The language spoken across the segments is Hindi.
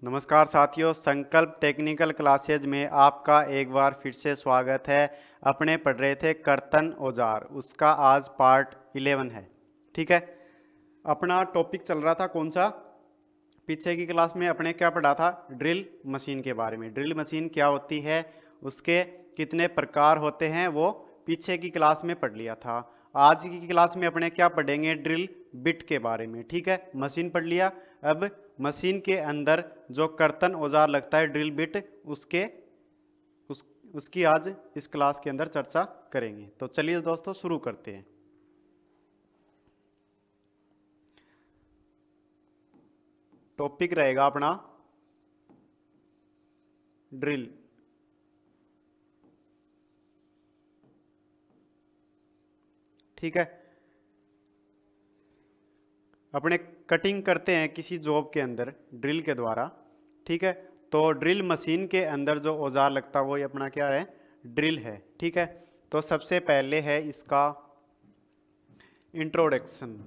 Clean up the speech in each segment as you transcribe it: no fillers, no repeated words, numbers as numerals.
नमस्कार साथियों, संकल्प टेक्निकल क्लासेज में आपका एक बार फिर से स्वागत है। अपने पढ़ रहे थे कर्तन औजार, उसका आज पार्ट 11 है। ठीक है, अपना टॉपिक चल रहा था कौन सा? पीछे की क्लास में अपने क्या पढ़ा था? ड्रिल मशीन के बारे में। ड्रिल मशीन क्या होती है, उसके कितने प्रकार होते हैं, वो पीछे की क्लास में पढ़ लिया था। आज की क्लास में अपने क्या पढ़ेंगे? ड्रिल बिट के बारे में। ठीक है, मशीन पढ़ लिया। अब मशीन के अंदर जो कर्तन औजार लगता है, ड्रिल बिट, उस उसकी आज इस क्लास के अंदर चर्चा करेंगे। तो चलिए दोस्तों, शुरू करते हैं। टॉपिक रहेगा अपना ड्रिल। ठीक है, अपने कटिंग करते हैं किसी जॉब के अंदर ड्रिल के द्वारा। ठीक है, तो ड्रिल मशीन के अंदर जो औजार लगता है वो अपना क्या है? ड्रिल है। ठीक है, तो सबसे पहले है इसका इंट्रोडक्शन।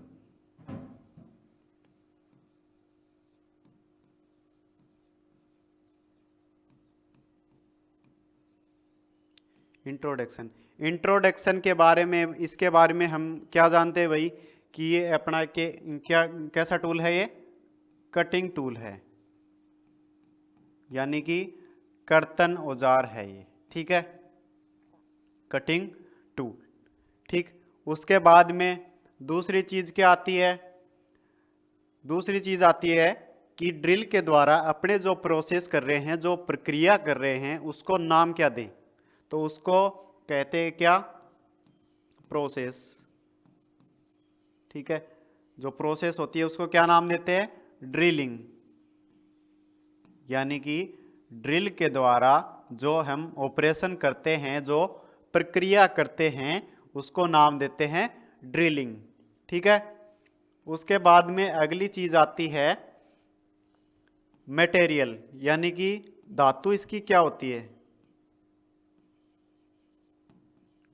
इंट्रोडक्शन इंट्रोडक्शन के बारे में, इसके बारे में हम क्या जानते हैं भाई? कि ये अपना के क्या कैसा टूल है? ये कटिंग टूल है, यानी कि कर्तन औजार है ये। ठीक है, कटिंग टूल। ठीक, उसके बाद में दूसरी चीज क्या आती है? दूसरी चीज आती है कि ड्रिल के द्वारा अपने जो प्रोसेस कर रहे हैं, जो प्रक्रिया कर रहे हैं, उसको नाम क्या दें? तो उसको कहते हैं क्या? प्रोसेस। ठीक है, जो प्रोसेस होती है उसको क्या नाम देते हैं? ड्रिलिंग। यानी कि ड्रिल के द्वारा जो हम ऑपरेशन करते हैं, जो प्रक्रिया करते हैं, उसको नाम देते हैं ड्रिलिंग। ठीक है, उसके बाद में अगली चीज आती है मटेरियल, यानी कि धातु इसकी क्या होती है?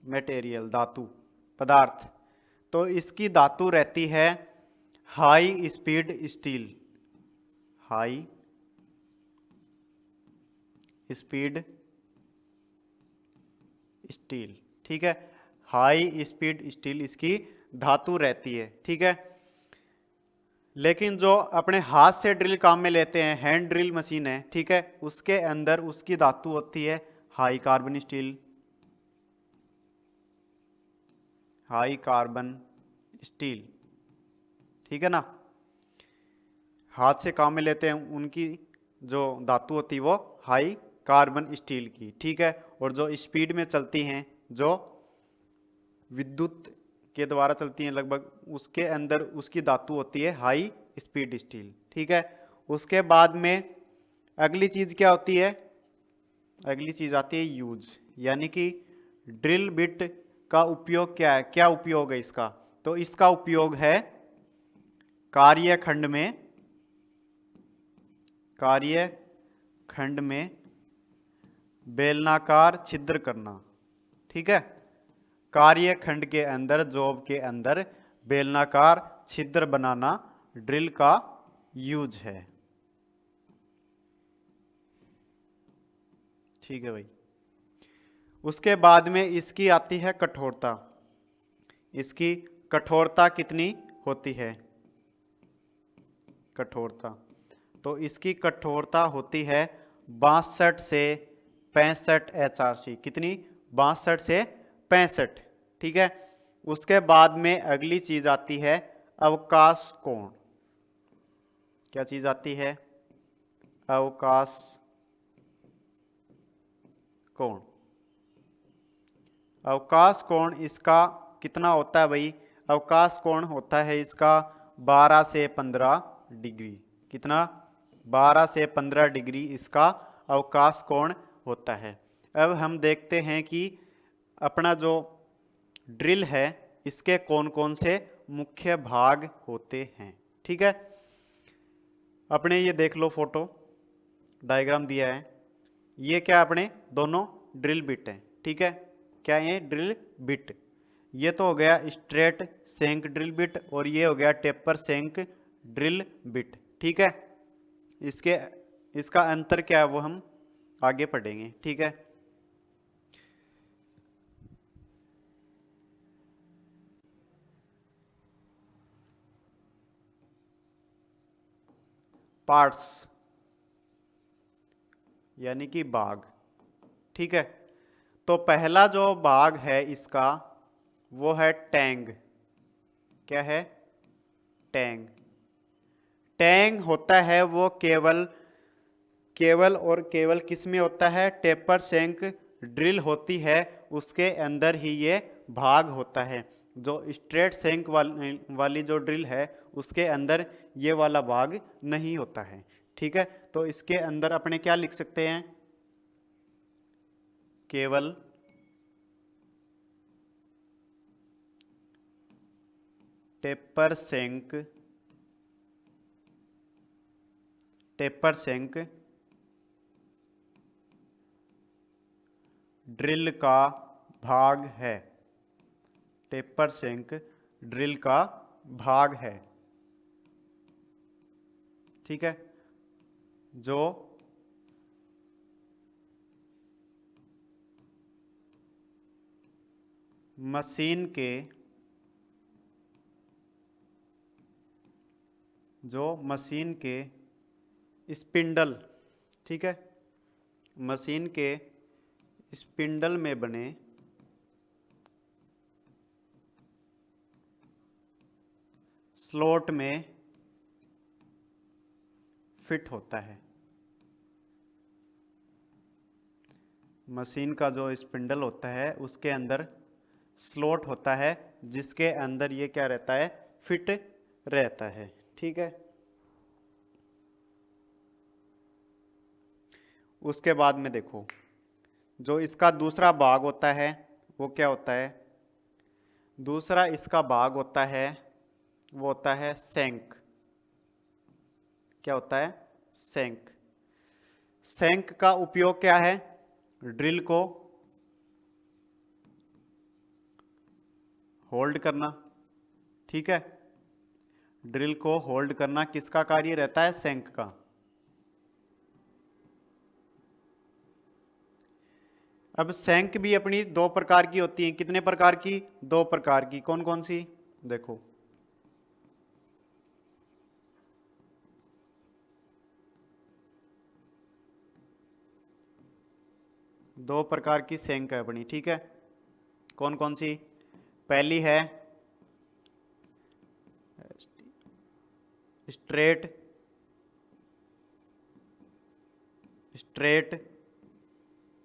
मटेरियल, धातु, पदार्थ। तो इसकी धातु रहती है high speed steel. High speed steel. ठीक है, हाई स्पीड स्टील इसकी धातु रहती है। ठीक है, लेकिन जो अपने हाथ से ड्रिल काम में लेते हैं, हैंड ड्रिल मशीन है, ठीक है, उसके अंदर उसकी धातु होती है high carbon steel. High carbon steel. ठीक है ना, हाथ से काम में लेते हैं उनकी जो धातु होती है वो हाई कार्बन स्टील की। ठीक है, और जो स्पीड में चलती हैं, जो विद्युत के द्वारा चलती हैं लगभग, उसके अंदर उसकी धातु होती है हाई स्पीड स्टील। ठीक है, उसके बाद में अगली चीज क्या होती है? अगली चीज आती है यूज, यानी कि ड्रिल बिट का उपयोग क्या है? क्या उपयोग है इसका? तो इसका उपयोग है कार्यखंड में, कार्यखंड में बेलनाकार छिद्र करना। ठीक है, कार्यखंड के अंदर, जॉब के अंदर बेलनाकार छिद्र बनाना ड्रिल का यूज है। ठीक है भाई, उसके बाद में इसकी आती है कठोरता। इसकी कठोरता कितनी होती है? कठोरता, तो इसकी कठोरता होती है 62 से 65 HRC। कितनी? 62 से 65। ठीक है, उसके बाद में अगली चीज आती है अवकाश कोण। क्या चीज आती है? अवकाश कोण। अवकाश कोण इसका कितना होता है भाई? अवकाश कोण होता है इसका 12 से 15 डिग्री। कितना? 12 से 15 डिग्री इसका अवकाश कोण होता है। अब हम देखते हैं कि अपना जो ड्रिल है, इसके कौन कौन से मुख्य भाग होते हैं। ठीक है, अपने ये देख लो, फोटो डायग्राम दिया है। ये क्या अपने दोनों ड्रिल बिट हैं। ठीक है, क्या ये ड्रिल बिट? ये तो हो गया स्ट्रेट सेंक ड्रिल बिट, और ये हो गया टेपर सेंक ड्रिल बिट। ठीक है, इसके इसका अंतर क्या है वो हम आगे पढ़ेंगे, ठीक है। पार्ट्स यानी कि भाग, ठीक है। तो पहला जो भाग है इसका वो है टैंग। क्या है? टैंग। टैंग होता है वो केवल केवल और केवल किस में होता है? टेपर शैंक ड्रिल होती है उसके अंदर ही ये भाग होता है। जो स्ट्रेट शैंक वाली जो ड्रिल है उसके अंदर ये वाला भाग नहीं होता है, ठीक है। तो इसके अंदर अपने क्या लिख सकते हैं? केवल टेपर शैंक ड्रिल का भाग है। टेपर शैंक ड्रिल का भाग है, ठीक है। जो मशीन के स्पिंडल, ठीक है, मशीन के स्पिंडल में बने स्लॉट में फिट होता है। मशीन का जो स्पिंडल होता है उसके अंदर स्लॉट होता है जिसके अंदर ये क्या रहता है? फिट रहता है, ठीक है। उसके बाद में देखो जो इसका दूसरा भाग होता है वो क्या होता है? दूसरा इसका भाग होता है वो होता है शैंक। क्या होता है? शैंक। शैंक का उपयोग क्या है? ड्रिल को होल्ड करना, ठीक है। ड्रिल को होल्ड करना किसका कार्य रहता है? शैंक का। अब शैंक भी अपनी दो प्रकार की होती है। कितने प्रकार की? दो प्रकार की। कौन कौन सी? देखो, दो प्रकार की शैंक है अपनी, ठीक है। कौन कौन सी? पहली है स्ट्रेट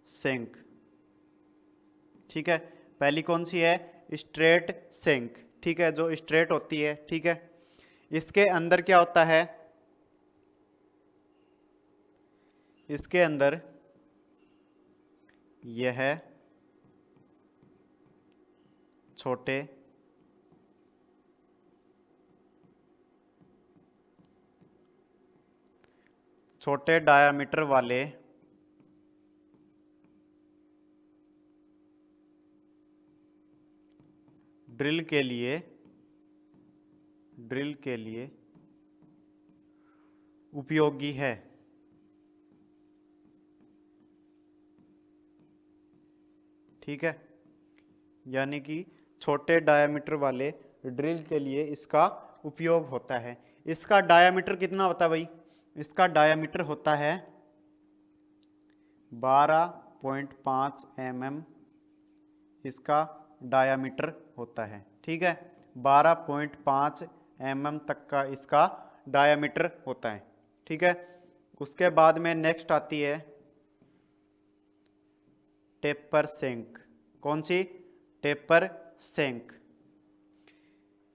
शैंक, ठीक है। पहली कौन सी है? स्ट्रेट शैंक, ठीक है, जो स्ट्रेट होती है, ठीक है। इसके अंदर क्या होता है? इसके अंदर यह छोटे छोटे डायामीटर वाले ड्रिल के लिए उपयोगी है, ठीक है। यानी कि छोटे डायामीटर वाले ड्रिल के लिए इसका उपयोग होता है। इसका डायामीटर कितना होता है भाई? इसका डायामीटर होता है 12.5 mm। इसका डायामीटर होता है, ठीक है। 12.5 mm तक का इसका डायामीटर होता है, ठीक है। उसके बाद में नेक्स्ट आती है टेपर शैंक। कौन सी? Taper shank.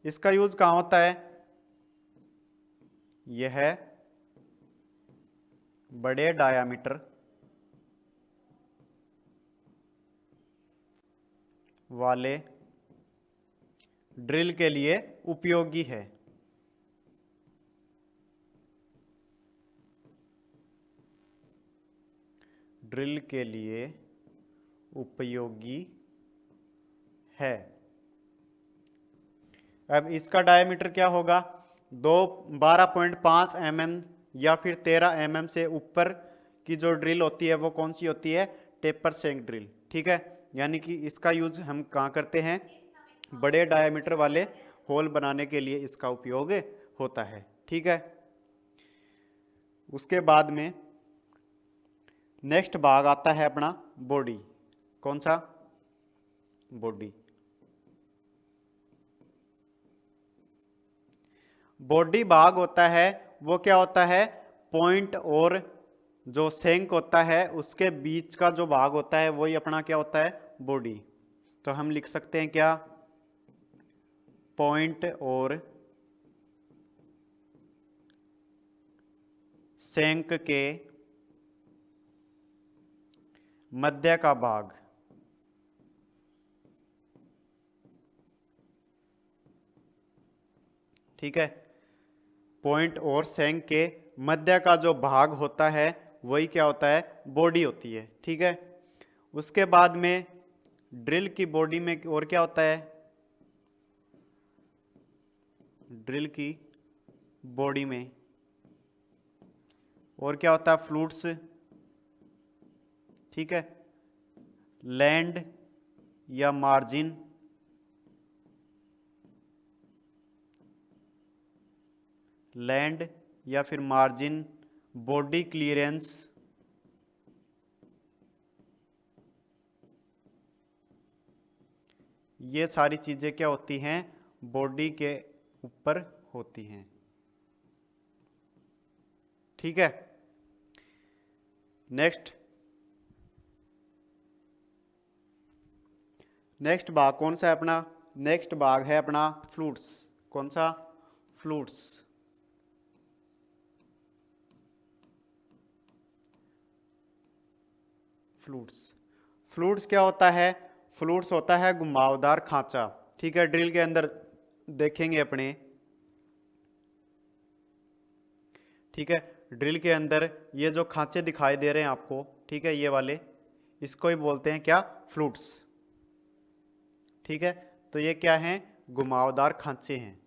इसका यूज कहाँ होता है? यह बड़े डायामीटर वाले ड्रिल के लिए उपयोगी है। ड्रिल के लिए उपयोगी है। अब इसका डायमीटर क्या होगा? 12.5 mm या फिर 13 mm से ऊपर की जो ड्रिल होती है वो कौन सी होती है? Taper shank drill. ठीक है, यानी कि इसका यूज हम कहाँ करते हैं? बड़े डायामीटर वाले होल बनाने के लिए इसका उपयोग होता है। ठीक है, उसके बाद में नेक्स्ट भाग आता है अपना बॉडी। कौन सा? बॉडी। बॉडी भाग होता है वो क्या होता है? पॉइंट और जो सेंक होता है उसके बीच का जो भाग होता है वही अपना क्या होता है? बॉडी। तो हम लिख सकते हैं क्या? पॉइंट और सेंक के मध्य का भाग। ठीक है, पॉइंट और सेंक के मध्य का जो भाग होता है वही क्या होता है? बॉडी होती है। ठीक है, उसके बाद में ड्रिल की बॉडी में और क्या होता है? ड्रिल की बॉडी में और क्या होता है? फ्लूट्स। ठीक है, लैंड या मार्जिन, लैंड या फिर मार्जिन, बॉडी क्लियरेंस, ये सारी चीजें क्या होती हैं? बॉडी के ऊपर होती हैं। ठीक है, नेक्स्ट भाग कौन सा है अपना? नेक्स्ट भाग है अपना फ्लूट्स। कौन सा? फ्लूट्स। फ्लूट्स। फ्लूट्स क्या होता है? फ्लूट्स होता है घुमावदार खांचा। ठीक है, ड्रिल के अंदर देखेंगे अपने। ठीक है, ड्रिल के अंदर ये जो खांचे दिखाई दे रहे हैं आपको, ठीक है, ये वाले, इसको ही बोलते हैं क्या? फ्लूट्स। ठीक है, तो ये क्या हैं? घुमावदार खांचे हैं।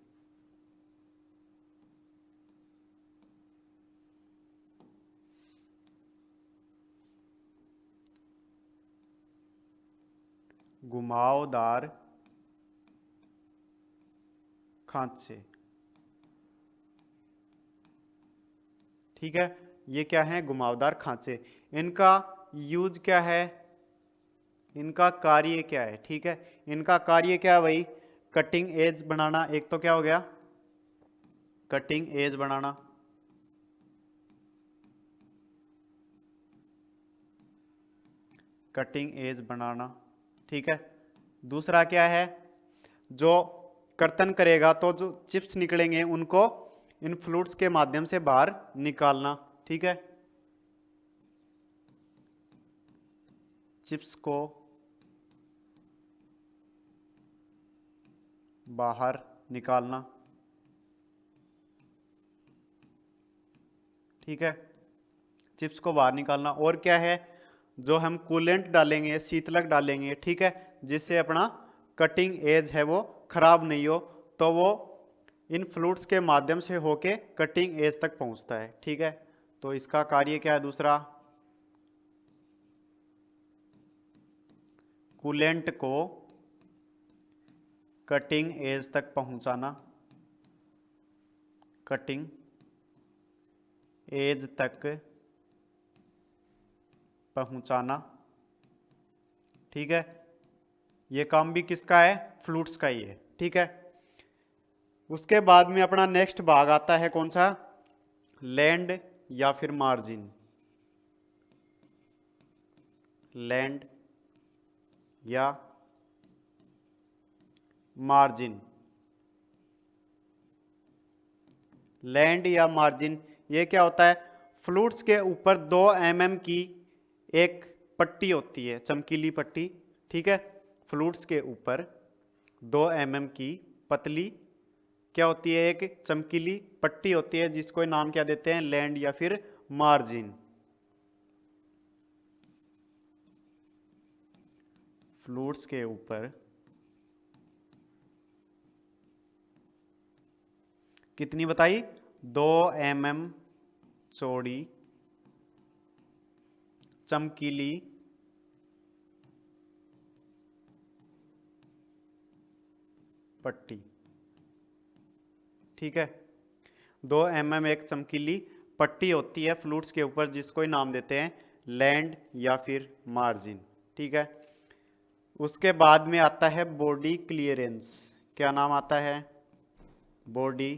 घुमावदार खांचे। ठीक है, ये क्या है? घुमावदार खांचे। इनका यूज क्या है? इनका कार्य क्या है? ठीक है, इनका कार्य क्या है? वही कटिंग एज बनाना। एक तो क्या हो गया? कटिंग एज बनाना। कटिंग एज बनाना। ठीक है, दूसरा क्या है? जो कर्तन करेगा तो जो चिप्स निकलेंगे उनको इन फ्लूट्स के माध्यम से बाहर निकालना। ठीक है, चिप्स को बाहर निकालना। ठीक है, चिप्स को बाहर निकालना। और क्या है? जो हम कूलेंट डालेंगे, शीतलक डालेंगे, ठीक है, जिससे अपना कटिंग एज है वो खराब नहीं हो, तो वो इन फ्लूट्स के माध्यम से होके कटिंग एज तक पहुंचता है। ठीक है, तो इसका कार्य क्या है? दूसरा, कूलेंट को कटिंग एज तक पहुंचाना। कटिंग एज तक पहुंचाना। ठीक है, ये काम भी किसका है? फ्लूट्स का ही है। ठीक है, उसके बाद में अपना नेक्स्ट भाग आता है कौन सा? लैंड या फिर मार्जिन। लैंड या मार्जिन। लैंड या मार्जिन, ये क्या होता है? फ्लूट्स के ऊपर 2 mm की एक पट्टी होती है, चमकीली पट्टी। ठीक है, फ्लूट्स के ऊपर 2 mm की पतली क्या होती है? एक चमकीली पट्टी होती है, जिसको नाम क्या देते हैं? लैंड या फिर मार्जिन। फ्लूट्स के ऊपर कितनी बताई? 2 mm चौड़ी चमकीली पट्टी। ठीक है, 2 mm एक चमकीली पट्टी होती है फ्लूट्स के ऊपर, जिसको ही नाम देते हैं लैंड या फिर मार्जिन। ठीक है, उसके बाद में आता है बॉडी क्लियरेंस। क्या नाम आता है? Body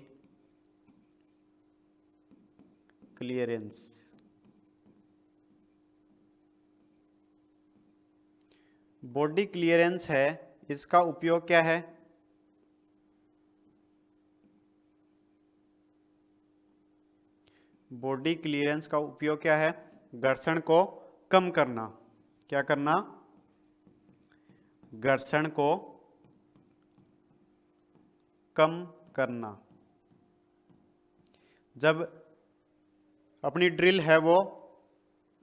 clearance. बॉडी क्लियरेंस है, इसका उपयोग क्या है? बॉडी क्लियरेंस का उपयोग क्या है? घर्षण को कम करना। क्या करना? घर्षण को कम करना। जब अपनी ड्रिल है वो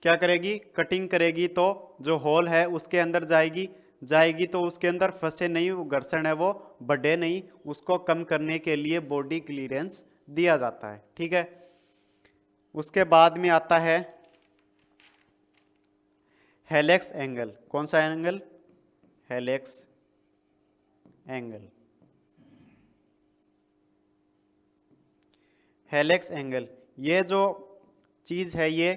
क्या करेगी? कटिंग करेगी, तो जो होल है उसके अंदर जाएगी तो उसके अंदर फंसे नहीं, वो घर्षण है वो बढ़े नहीं, उसको कम करने के लिए बॉडी क्लियरेंस दिया जाता है। ठीक है, उसके बाद में आता है हेलेक्स एंगल। कौन सा angle? Helix angle. Helix angle, ये जो चीज है ये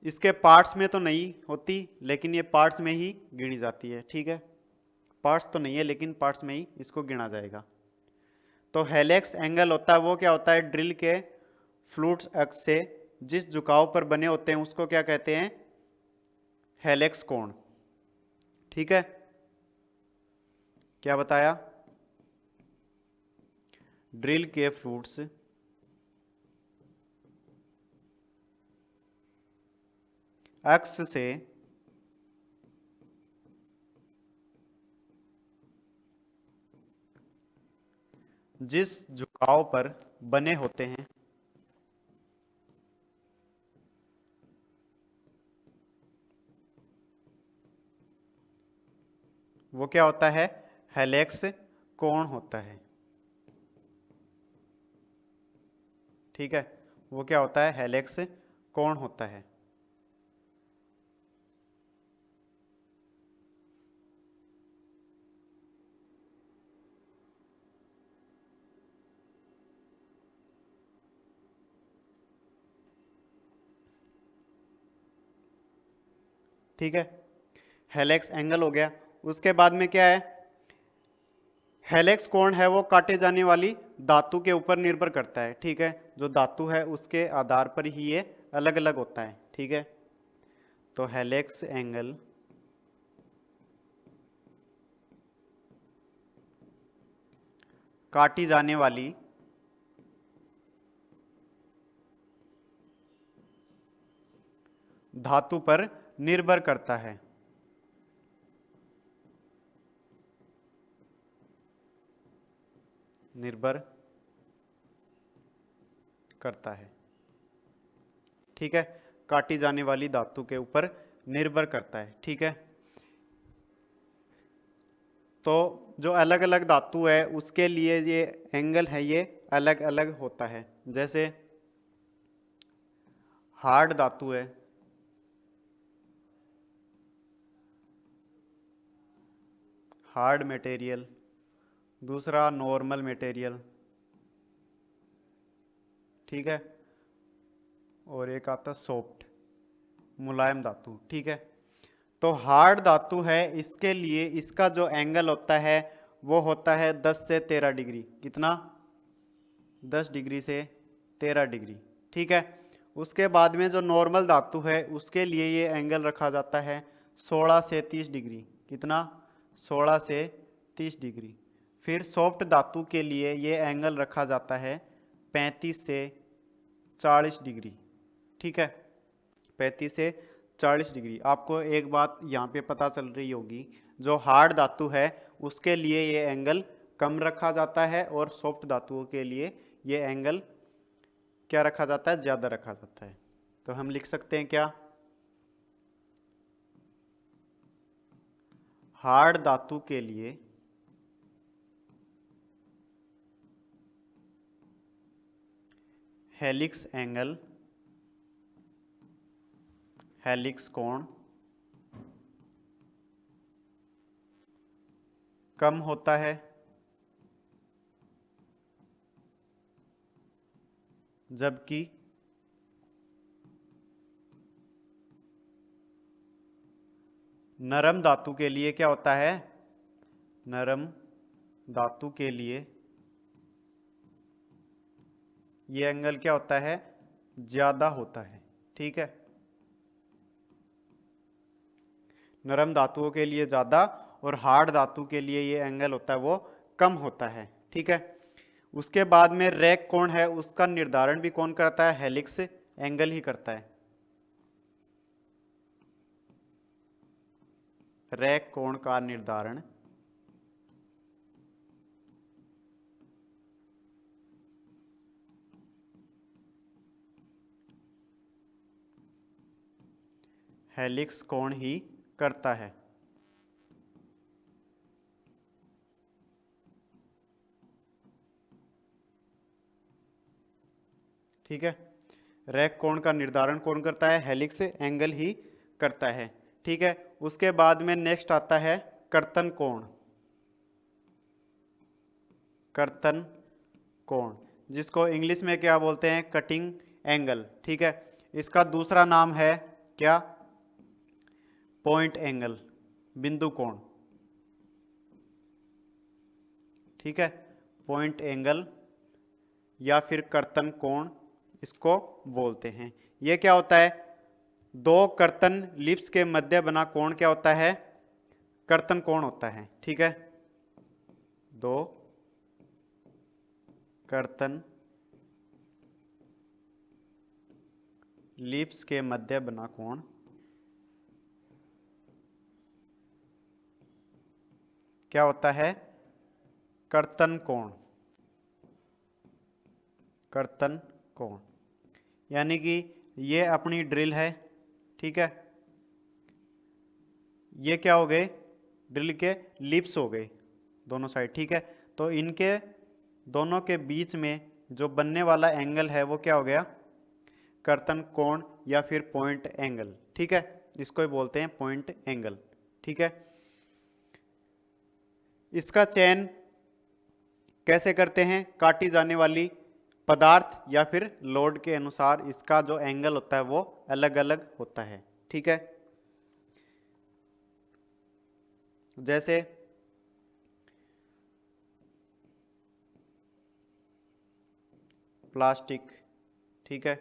इसके पार्ट्स में तो नहीं होती, लेकिन ये पार्ट्स में ही गिनी जाती है। ठीक है, पार्ट्स तो नहीं है लेकिन पार्ट्स में ही इसको गिना जाएगा। तो हेलेक्स एंगल होता है वो क्या होता है? ड्रिल के फ्लूट्स अक्ष से जिस झुकाव पर बने होते हैं उसको क्या कहते हैं? हेलेक्स कोण। ठीक है, क्या बताया? ड्रिल के फ्लूट्स अक्ष से जिस झुकाव पर बने होते हैं वो क्या होता है? हेलेक्स कोण होता है। ठीक है, वो क्या होता है? हेलेक्स कोण होता है। ठीक है, हेलेक्स एंगल हो गया। उसके बाद में क्या है? हेलेक्स कोण है वो काटे जाने वाली धातु के ऊपर निर्भर करता है। ठीक है, जो धातु है उसके आधार पर ही ये अलग अलग होता है। ठीक है, तो हेलेक्स एंगल काटी जाने वाली धातु पर निर्भर करता है। निर्भर करता है। ठीक है, काटी जाने वाली धातु के ऊपर निर्भर करता है। ठीक है, तो जो अलग अलग धातु है उसके लिए ये एंगल है ये अलग अलग होता है। जैसे हार्ड धातु है, हार्ड मटेरियल, दूसरा नॉर्मल मटेरियल। ठीक है, और एक आता सॉफ्ट मुलायम धातु। ठीक है, तो हार्ड धातु है इसके लिए इसका जो एंगल होता है वो होता है 10 से 13 डिग्री। कितना? 10 डिग्री से 13 डिग्री। ठीक है, उसके बाद में जो नॉर्मल धातु है उसके लिए ये एंगल रखा जाता है 16 से 30 डिग्री। कितना? 16 से 30 डिग्री। फिर सॉफ्ट धातु के लिए ये एंगल रखा जाता है 35 से 40 डिग्री। ठीक है, 35 से 40 डिग्री। आपको एक बात यहाँ पे पता चल रही होगी, जो हार्ड धातु है उसके लिए ये एंगल कम रखा जाता है और सॉफ्ट धातुओं के लिए ये एंगल क्या रखा जाता है? ज़्यादा रखा जाता है। तो हम लिख सकते हैं क्या? हार्ड धातु के लिए हेलिक्स एंगल हेलिक्स कोण कम होता है जबकि नरम धातु के लिए क्या होता है, नरम धातु के लिए ये एंगल क्या होता है, ज्यादा होता है। ठीक है, नरम धातुओं के लिए ज्यादा और हार्ड धातु के लिए ये एंगल होता है वो कम होता है। ठीक है, उसके बाद में रैक कोण है, उसका निर्धारण भी कौन करता है, हेलिक्स एंगल ही करता है। रैक कोण का निर्धारण हेलिक्स कोण ही करता है। ठीक है, रैक कोण का निर्धारण कौन करता है, हेलिक्स एंगल ही करता है। ठीक है, उसके बाद में नेक्स्ट आता है कर्तन कोण। कर्तन कोण जिसको इंग्लिश में क्या बोलते हैं, कटिंग एंगल। ठीक है, इसका दूसरा नाम है क्या, पॉइंट एंगल, बिंदु कोण। ठीक है, पॉइंट एंगल या फिर कर्तन कोण इसको बोलते हैं। यह क्या होता है, दो कर्तन लिप्स के मध्य बना कोण क्या होता है, कर्तन कोण होता है। ठीक है, दो कर्तन लिप्स के मध्य बना कोण क्या होता है, कर्तन कोण। कर्तन कोण यानी कि ये अपनी ड्रिल है। ठीक है, ये क्या हो गए, ड्रिल के लिप्स हो गए दोनों साइड। ठीक है, तो इनके दोनों के बीच में जो बनने वाला एंगल है वो क्या हो गया, कर्तन कोण या फिर पॉइंट एंगल। ठीक है, इसको ही बोलते हैं पॉइंट एंगल। ठीक है, इसका चयन कैसे करते हैं, काटी जाने वाली पदार्थ या फिर लोड के अनुसार इसका जो एंगल होता है वो अलग अलग होता है। ठीक है, जैसे प्लास्टिक, ठीक है,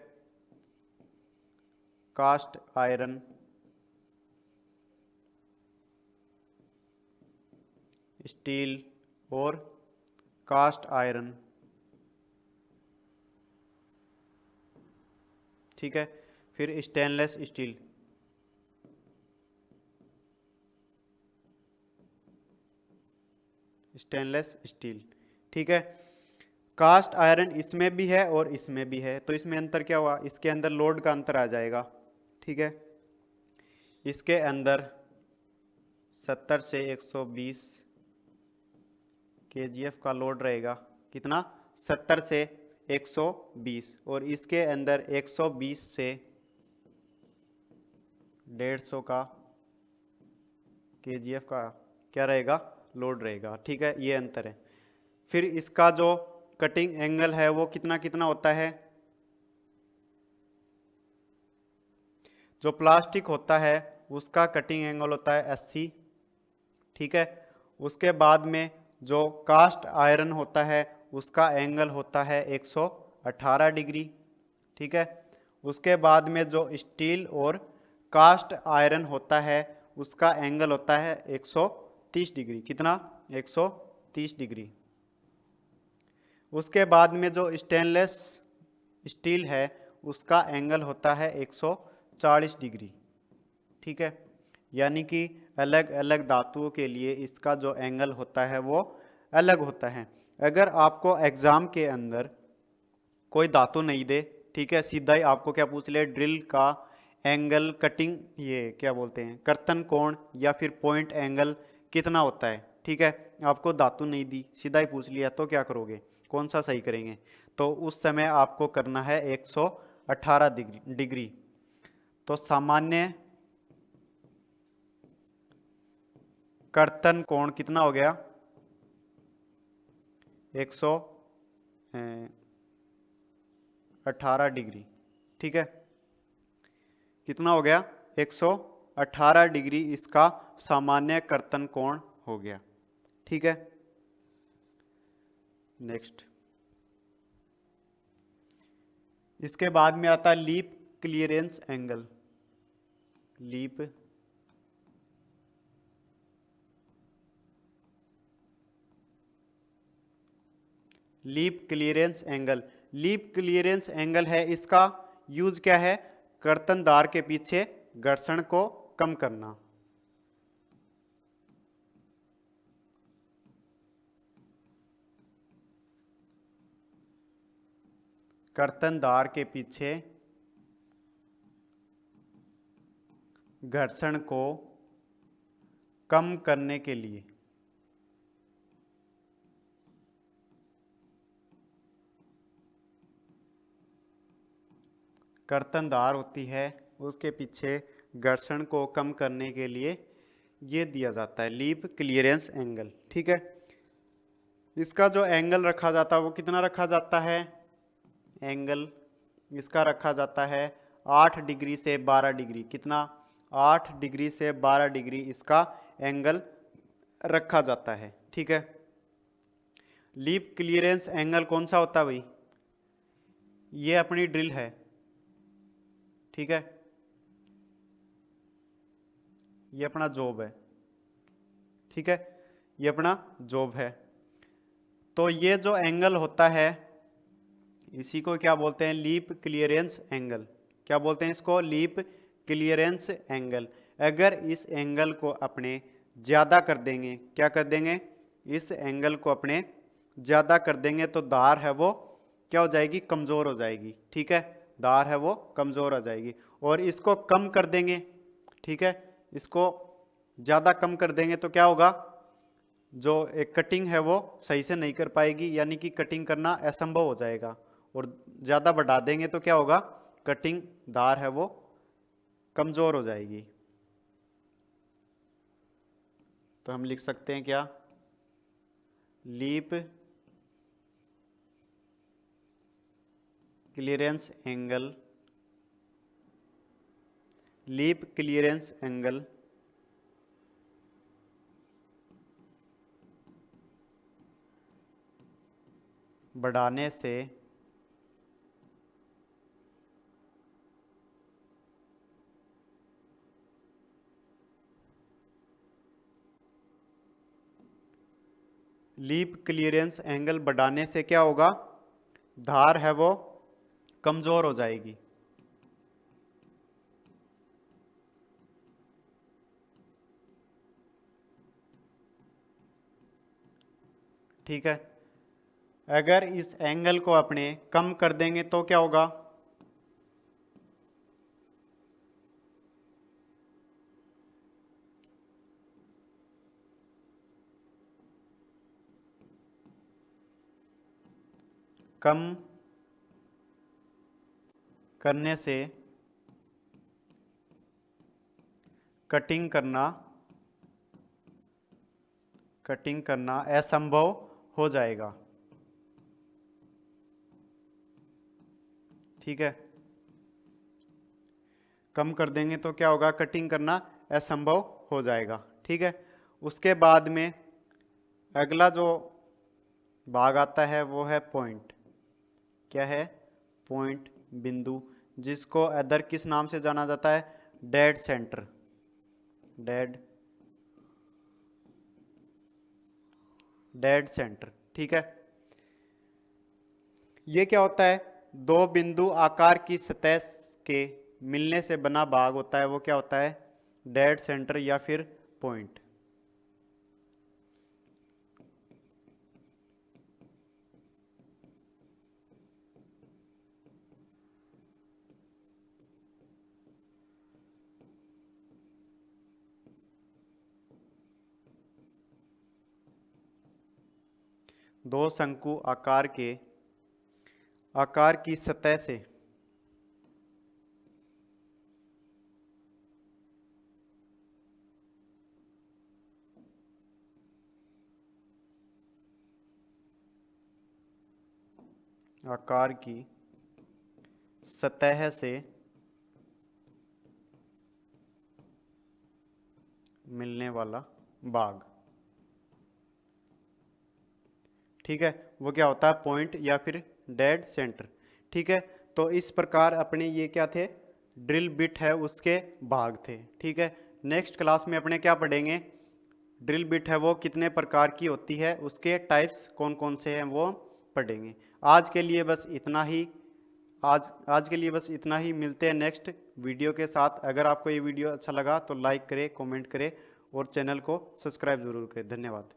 कास्ट आयरन, स्टील और कास्ट आयरन। ठीक है, फिर स्टेनलेस स्टील, स्टेनलेस स्टील। ठीक है, कास्ट आयरन इसमें भी है और इसमें भी है, तो इसमें अंतर क्या हुआ, इसके अंदर लोड का अंतर आ जाएगा। ठीक है, इसके अंदर 70 से 120 kgf का लोड रहेगा। कितना, 70 से 120, और इसके अंदर 120 से 150 का kgf का क्या रहेगा, लोड रहेगा। ठीक है, ये अंतर है। फिर इसका जो कटिंग एंगल है वो कितना कितना होता है, जो प्लास्टिक होता है उसका कटिंग एंगल होता है 80। ठीक है, उसके बाद में जो कास्ट आयरन होता है उसका एंगल होता है 118 डिग्री। ठीक है, उसके बाद में जो स्टील और कास्ट आयरन होता है उसका एंगल होता है 130 डिग्री। कितना, 130 डिग्री। उसके बाद में जो स्टेनलेस स्टील है उसका एंगल होता है 140 डिग्री। ठीक है, यानी कि अलग अलग धातुओं के लिए इसका जो एंगल होता है वो अलग होता है। अगर आपको एग्जाम के अंदर कोई धातु नहीं दे, ठीक है, सीधा ही आपको क्या पूछ ले, ड्रिल का एंगल, कटिंग, ये क्या बोलते हैं, कर्तन कोण या फिर पॉइंट एंगल कितना होता है, ठीक है, आपको धातु नहीं दी, सीधा ही पूछ लिया, तो क्या करोगे, कौन सा सही करेंगे, तो उस समय आपको करना है 118 डिग्री। तो सामान्य कर्तन कोण कितना हो गया? 118 डिग्री। ठीक है, कितना हो गया? 118 डिग्री इसका सामान्य कर्तन कोण हो गया। ठीक है, नेक्स्ट। इसके बाद में आता है lip clearance angle. Lip lip clearance angle. Lip clearance angle है, इसका यूज क्या है? कर्तनदार के पीछे घर्षण को कम करना। कर्तनदार के पीछे घर्षण को कम करने के लिए कर्तनदार होती है, उसके पीछे घर्षण को कम करने के लिए ये दिया जाता है लीप क्लियरेंस एंगल। ठीक है, इसका जो एंगल रखा जाता है वो कितना रखा जाता है? एंगल इसका रखा जाता है 8 डिग्री से 12 डिग्री। कितना? 8 डिग्री से 12 डिग्री इसका एंगल रखा जाता है। ठीक है, लीप क्लियरेंस एंगल कौन सा होता है भाई? ये अपनी ड्रिल है। ठीक है, ये अपना जॉब है। ठीक है, ये अपना जॉब है। तो ये जो एंगल होता है इसी को क्या बोलते हैं? Lip clearance angle. क्या बोलते हैं इसको? Lip clearance angle. अगर इस एंगल को अपने ज़्यादा कर देंगे, क्या कर देंगे? इस एंगल को अपने ज़्यादा कर देंगे तो धार है वो क्या हो जाएगी? कमज़ोर हो जाएगी। ठीक है, धार है वो कमज़ोर हो जाएगी। और इसको कम कर देंगे, ठीक है, इसको ज़्यादा कम कर देंगे तो क्या होगा? जो एक कटिंग है वो सही से नहीं कर पाएगी, यानी कि कटिंग करना असंभव हो जाएगा। और ज़्यादा बढ़ा देंगे तो क्या होगा? कटिंग धार है वो कमज़ोर हो जाएगी। तो हम लिख सकते हैं क्या? Lip clearance angle, lip clearance angle बढ़ाने से लीप क्लियरेंस एंगल बढ़ाने से क्या होगा? धार है वो कमज़ोर हो जाएगी। ठीक है, अगर इस एंगल को अपने कम कर देंगे तो क्या होगा? कम करने से कटिंग करना असंभव हो जाएगा। ठीक है, कम कर देंगे तो क्या होगा? कटिंग करना असंभव हो जाएगा। ठीक है, उसके बाद में अगला जो भाग आता है वो है पॉइंट। क्या है? पॉइंट, बिंदु, जिसको अदर किस नाम से जाना जाता है? Dead centre. Dead centre. ठीक है, ये क्या होता है? दो बिंदु आकार की सतह के मिलने से बना भाग होता है, वो क्या होता है? डेड सेंटर या फिर पॉइंट। दो शंकु आकार की सतह से आकार की सतह से मिलने वाला भाग, ठीक है, वो क्या होता है, पॉइंट या फिर डेड सेंटर। ठीक है, तो इस प्रकार अपने ये क्या थे, ड्रिल बिट है उसके भाग थे। ठीक है, नेक्स्ट क्लास में अपने क्या पढ़ेंगे, ड्रिल बिट है वो कितने प्रकार की होती है, उसके टाइप्स कौन कौन से हैं वो पढ़ेंगे। आज के लिए बस इतना ही, आज के लिए बस इतना ही। मिलते हैं नेक्स्ट वीडियो के साथ। अगर आपको ये वीडियो अच्छा लगा तो लाइक करें, कमेंट करें और चैनल को सब्सक्राइब जरूर करें। धन्यवाद।